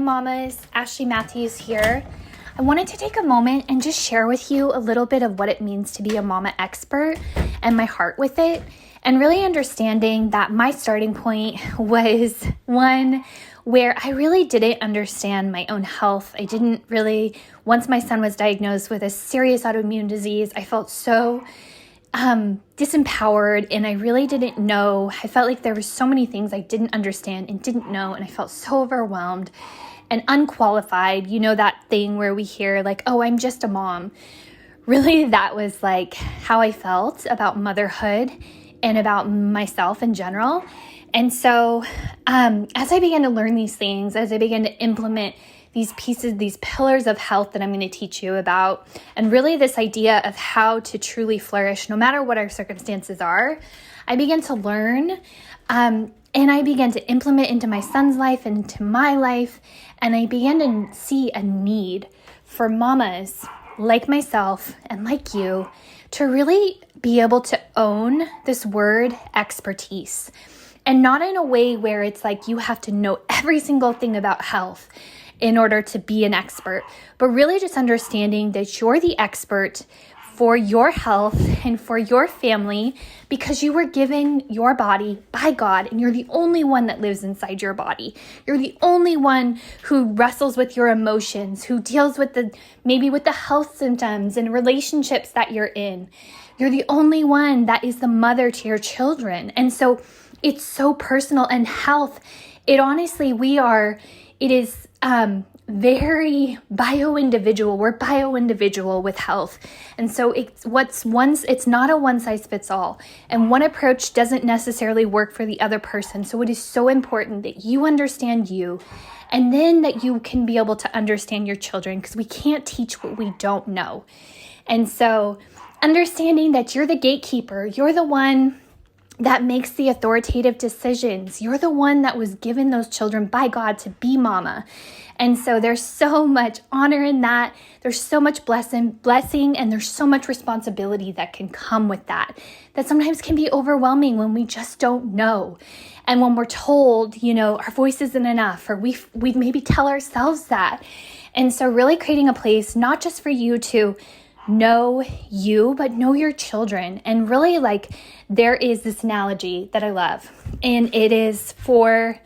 mamas, Ashley Matthews here. I wanted to take a moment and just share with you a little bit of what it means to be a mama expert and my heart with it, and really understanding that my starting point was one where I really didn't understand my own health. I didn't really, once my son was diagnosed with a serious autoimmune disease, I felt so disempowered, and I really didn't know. I felt like there were so many things I didn't understand and didn't know, and I felt so overwhelmed and unqualified. You know that thing where we hear like, oh, I'm just a mom. Really, that was like how I felt about motherhood and about myself in general. And so as I began to learn these things, as I began to implement these pieces, these pillars of health that I'm going to teach you about, and really this idea of how to truly flourish no matter what our circumstances are, I began to learn and I began to implement into my son's life and into my life, and I began to see a need for mamas like myself and like you to really be able to own this word expertise. And not in a way where it's like you have to know every single thing about health in order to be an expert, but really just understanding that you're the expert for your health and for your family because you were given your body by God, and you're the only one that lives inside your body. You're the only one who wrestles with your emotions, who deals with maybe with the health symptoms and relationships that you're in. You're the only one that is the mother to your children. And so it's so personal, and health, it is very bio-individual. We're bio-individual with health. And so it's not a one size fits all. And one approach doesn't necessarily work for the other person. So it is so important that you understand you, and then that you can be able to understand your children, because we can't teach what we don't know. And so understanding that you're the gatekeeper, you're the one that makes the authoritative decisions. You're the one that was given those children by God to be mama. And so there's so much honor in that. There's so much blessing, and there's so much responsibility that can come with that sometimes can be overwhelming when we just don't know. And when we're told, our voice isn't enough, or we maybe tell ourselves that. And so really creating a place, not just for you to know you, but know your children. And really, there is this analogy that I love, and it is for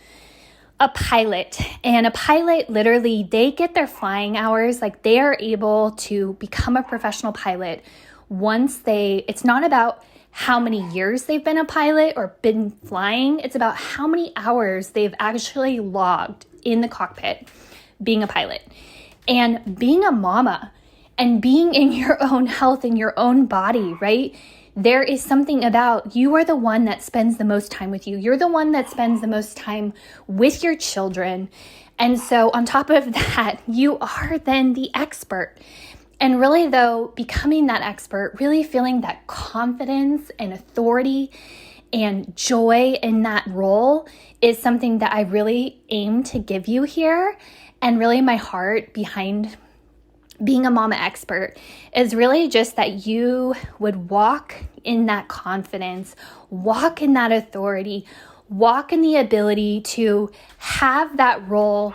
a pilot. And a pilot, literally, they get their flying hours, they are able to become a professional pilot once it's not about how many years they've been a pilot or been flying. It's about how many hours they've actually logged in the cockpit being a pilot. And being a mama and being in your own health, in your own body, right? There is something about you are the one that spends the most time with you. You're the one that spends the most time with your children. And so on top of that, you are then the expert. And really, though, becoming that expert, really feeling that confidence and authority and joy in that role is something that I really aim to give you here. And really my heart behind being a mama expert is really just that you would walk in that confidence, walk in that authority, walk in the ability to have that role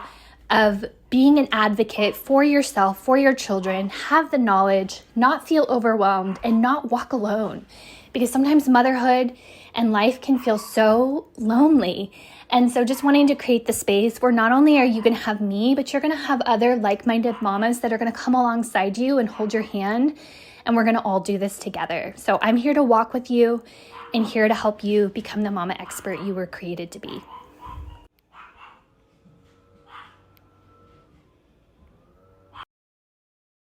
of being an advocate for yourself, for your children, have the knowledge, not feel overwhelmed, and not walk alone. Because sometimes motherhood and life can feel so lonely. And so just wanting to create the space where not only are you going to have me, but you're going to have other like-minded mamas that are going to come alongside you and hold your hand. And we're going to all do this together. So I'm here to walk with you and here to help you become the mama expert you were created to be.